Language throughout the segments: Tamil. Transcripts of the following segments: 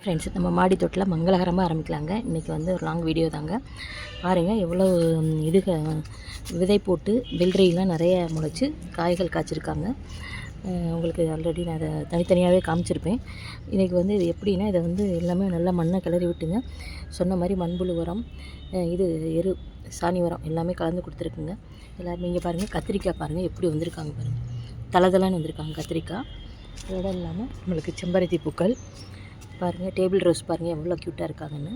ஃப்ரெண்ட்ஸ், நம்ம மாடி தோட்டில் மங்களகரமாக ஆரம்பிக்கலாங்க. இன்றைக்கி வந்து ஒரு லாங் வீடியோ தாங்க. பாருங்கள் எவ்வளோ விதை போட்டு வெள்ளரிலாம் நிறைய முளைச்சி காய்கள் காய்ச்சிருக்காங்க. உங்களுக்கு ஆல்ரெடி நான் அதை தனித்தனியாகவே காமிச்சிருப்பேன். இன்றைக்கி வந்து இது எப்படின்னா, இதை வந்து எல்லாமே நல்லா மண்ணை கிளறி விட்டுங்க. சொன்ன மாதிரி மண்புழு உரம், இது சாணி உரம் எல்லாமே கலந்து கொடுத்துருக்குங்க. எல்லோரும் இங்கே பாருங்கள், கத்திரிக்காய் பாருங்கள் எப்படி வந்திருக்காங்க பாருங்கள், தளதளன்னு வந்திருக்காங்க கத்திரிக்காய். அதோடு இல்லாமல் நம்மளுக்கு செம்பருத்தி பூக்கள் பாருங்கள், டேபிள் ரோஸ் பாருங்கள் எவ்வளோ க்யூட்டாக இருக்காங்கன்னு.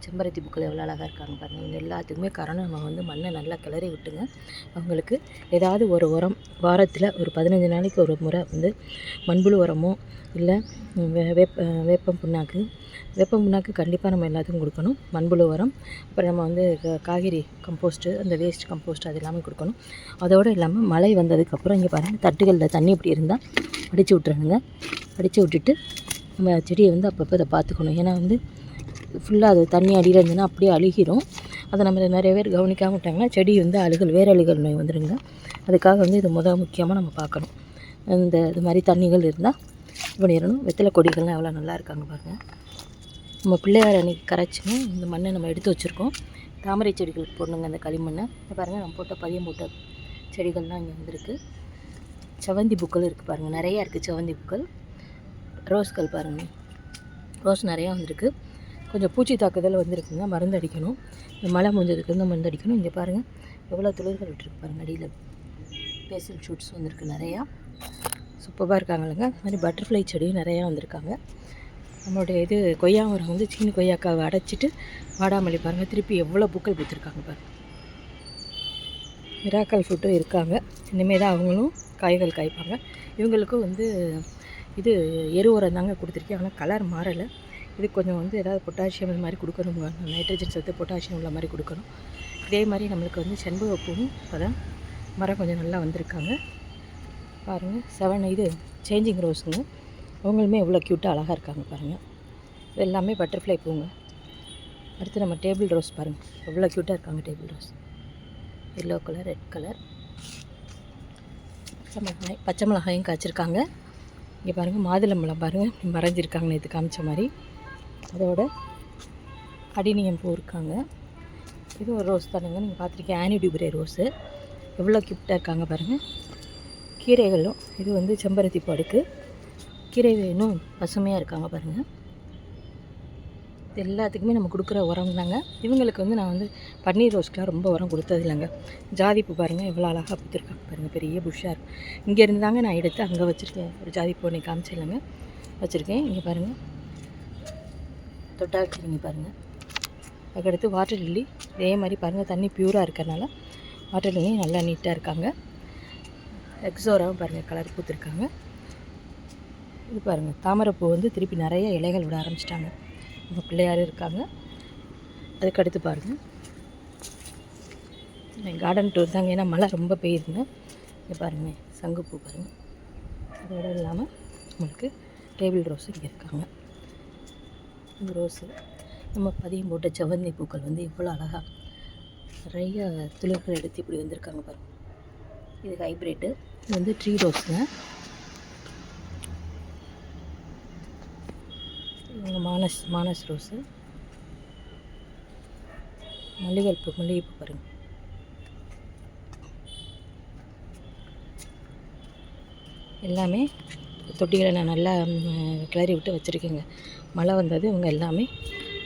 செம்பருத்தி பூக்கள் எவ்வளோ அழகாக இருக்காங்க பாருங்கள். இந்த எல்லாத்துக்குமே காரணம் நம்ம வந்து மண்ணை நல்லா கிளறி விட்டுங்க. அவங்களுக்கு ஏதாவது ஒரு உரம் வாரத்தில் ஒரு 15 நாளைக்கு ஒரு முறை வந்து மண்புழு உரமோ இல்லை வேப்பம் புண்ணாக்கு கண்டிப்பாக நம்ம எல்லாத்துக்கும் கொடுக்கணும். மண்புழு உரம், அப்புறம் நம்ம வந்து காய்கறி கம்போஸ்ட்டு, அந்த வேஸ்ட் கம்போஸ்ட் அது எல்லாமே கொடுக்கணும். அதோடு இல்லாமல் மழை வந்ததுக்கப்புறம் இங்கே பாருங்கள், தட்டுகளில் தண்ணி இப்படி இருந்தால் அடித்து விட்டுறணுங்க. அடித்து விட்டுட்டு நம்ம செடியை வந்து அப்பப்போ அதை பார்த்துக்கணும். ஏன்னா வந்து ஃபுல்லாக அது தண்ணி அடியில் இருந்துன்னா அப்படியே அழுகிரும். அதை நம்ம நிறைய பேர் கவனிக்காமல் விட்டாங்கன்னா செடி வந்து வேறு அழுகல் நோய் வந்துடுங்க. அதுக்காக வந்து இது முக்கியமாக நம்ம பார்க்கணும். இது மாதிரி தண்ணிகள் இருந்தால் பண்ணிடணும். வெத்தலை கொடிகள்லாம் எவ்வளோ நல்லா இருக்காங்க பாருங்கள். நம்ம பிள்ளையார் அன்றைக்கி கரைச்சிங்க இந்த மண்ணை நம்ம எடுத்து வச்சுருக்கோம். தாமரை செடிகளுக்கு போடணுங்க அந்த களிமண்ணை. பாருங்கள், நம்ம பதியம் போட்ட செடிகள்லாம் இங்கே வந்துருக்கு. செவந்தி பூக்கள் இருக்குது பாருங்கள், நிறையா இருக்குது செவந்தி பூக்கள். ரோஸ்கள் பாருங்கள், ரோஸ் நிறையா வந்திருக்கு. கொஞ்சம் பூச்சி தாக்குதல் வந்திருக்குங்க, மருந்து அடிக்கணும். இந்த மழை முடிஞ்சதுக்கு வந்து மருந்து அடிக்கணும். இங்கே பாருங்கள் எவ்வளோ துளிர்கள் விட்டுருக்கு பாருங்கள். அடியில் பேசல் ஷூட்ஸ் வந்திருக்கு நிறையா. சூப்பராக இருக்காங்கல்லங்க. அது மாதிரி பட்டர்ஃப்ளை செடியும் நிறையா வந்திருக்காங்க. நம்மளுடைய கொய்யா மரம் வந்து சீனி கொய்யாக்காவை அடைச்சிட்டு வாடாமல்லி பாருங்கள் திருப்பி எவ்வளோ பூக்கள் பூத்திருக்காங்க பாருங்கள். மிராக்கல் ஃப்ரூட்டும் இருக்காங்க. இனிமேல் தான் அவங்களும் காய்கள் காய்ப்பாங்க. இவங்களுக்கும் வந்து இது எரு உரம் தாங்க கொடுத்துருக்கேன். ஆனால் கலர் மாறலை. இது கொஞ்சம் வந்து ஏதாவது பொட்டாசியம் இது மாதிரி கொடுக்கணும், நைட்ரஜன் சத்து பொட்டாசியம் உள்ள மாதிரி கொடுக்கணும். இதே மாதிரி நம்மளுக்கு வந்து செண்பகப்பூவும் இப்போதான் மரம் கொஞ்சம் நல்லா வந்திருக்காங்க பாருங்கள். சேஞ்சிங் ரோஸுங்க, அவங்களுமே எவ்வளோ க்யூட்டாக அழகாக இருக்காங்க பாருங்கள். இது எல்லாமே பட்டர்ஃப்ளை பூங்க. அடுத்து நம்ம டேபிள் ரோஸ் பாருங்கள், எவ்வளோ க்யூட்டாக இருக்காங்க table rose. Yellow colour, red colour. பச்சை மிளகாயும் காய்ச்சிருக்காங்க. இங்கே பாருங்கள், மாதுளம்பழம் பாருங்கள் மறைஞ்சிருக்காங்க நேற்று காமிச்ச மாதிரி. அதோட அடினியம் பூ இருக்காங்க. இது ஒரு ரோஸ் தானுங்க, நீங்கள் பார்த்துருக்கீங்க, ஆனிடியூபரே ரோஸு. எவ்வளோ க்யூட்டாக இருக்காங்க பாருங்கள். கீரைகளும் இது வந்து செம்பருத்தி பூ அடுக்கு. கீரைகள் இன்னும் பசுமையாக இருக்காங்க பாருங்கள். இது எல்லாத்துக்குமே நம்ம கொடுக்குற உரம் தாங்க. இவங்களுக்கு வந்து நான் வந்து பன்னீர் ரோஸ்க்கெலாம் ரொம்ப உரம் கொடுத்தது இல்லைங்க. ஜாதிப்பூ பாருங்கள் எவ்வளோ அழகாக பூத்துருக்காங்க பாருங்கள், பெரிய புஷ்ஷாக இருக்கும். இங்கேருந்து தாங்க நான் எடுத்து அங்கே வச்சுருக்கேன். ஒரு ஜாதிப்பூ நீ காமிச்சிடலாங்க வச்சுருக்கேன். இங்கே பாருங்கள், தொட்டா வச்சுருங்க பாருங்கள். அதுக்கடுத்து வாட்டர் லில்லி இதே மாதிரி பாருங்கள், தண்ணி பியூராக இருக்கிறனால வாட்டர் லில்லி நல்லா நீட்டாக இருக்காங்க. எக்ஸோராவும் பாருங்கள் கலர் பூத்துருக்காங்க. இது பாருங்கள், தாமரைப்பூ வந்து திருப்பி நிறைய இலைகள் விட ஆரம்பிச்சிட்டாங்க. நம்ம பிள்ளையாரும் இருக்காங்க. அதுக்கடுத்து பாருங்கள், கார்டன் டூர் தாங்க. ஏன்னா மழை ரொம்ப பெய்யுதுங்க. இங்கே பாருங்கள் சங்குப்பூ பாருங்கள். அதோடு இல்லாமல் நம்மளுக்கு டேபிள் ரோஸு இங்கே இருக்காங்க. இந்த ரோஸு நம்ம பதியம் போட்ட செவந்தி பூக்கள் வந்து இவ்வளோ அழகாக நிறைய துளிர்கள் எடுத்து இப்படி வந்திருக்காங்க பாருங்கள். இது ஹைப்ரிட்டு, இது வந்து ட்ரீ ரோஸுங்க. இவங்க மானஸ் ரோஸு. மல்லிகைப்பூ பாருங்கள். எல்லாமே தொட்டிகளை நான் நல்லா கிளறி விட்டு வச்சுருக்கேங்க. மழை வந்தது, இவங்க எல்லாமே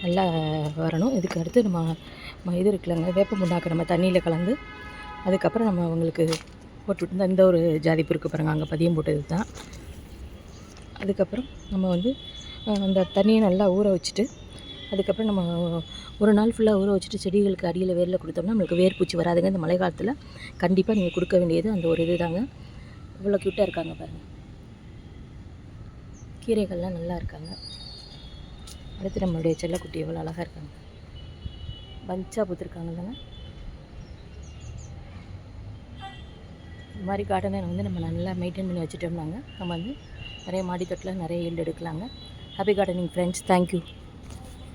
நல்லா வரணும். இதுக்கு அடுத்து நம்ம இது இருக்குல்லங்க, வேப்ப புண்ணாக்கு நம்ம தண்ணியில் கலந்து அதுக்கப்புறம் நம்ம அவங்களுக்கு போட்டுவிட்டு இந்த ஒரு ஜாதிப்பூ இருக்குது பாருங்கள், அங்கே பதியம் போட்டது தான். அதுக்கப்புறம் நம்ம வந்து அந்த தண்ணியை நல்லா ஊற வச்சுட்டு அதுக்கப்புறம் நம்ம ஒரு நாள் ஃபுல்லாக ஊற வச்சுட்டு செடிகளுக்கு அடியில் வேரில் கொடுத்தோம்னா நம்மளுக்கு வேர் பூச்சி வராதுங்க. இந்த மழை காலத்தில் கண்டிப்பாக நீங்கள் கொடுக்க வேண்டியது அந்த ஒரு இது தாங்க. இவ்வளோ க்யூட்டாக இருக்காங்க பாருங்கள். கீரைகள்லாம் நல்லா இருக்காங்க. அடுத்து நம்மளுடைய செல்லக்குட்டி எவ்வளோ அழகாக இருக்காங்க, பஞ்சாக பூத்துருக்காங்க தானே. இது மாதிரி கார்டனை வந்து நம்ம நல்லா மெயின்டைன் பண்ணி வச்சுட்டோம்னாங்க நம்ம வந்து நிறைய மாடி தட்டில் நிறைய ஈல்டு எடுக்கலாங்க. Happy gardening friends, thank you.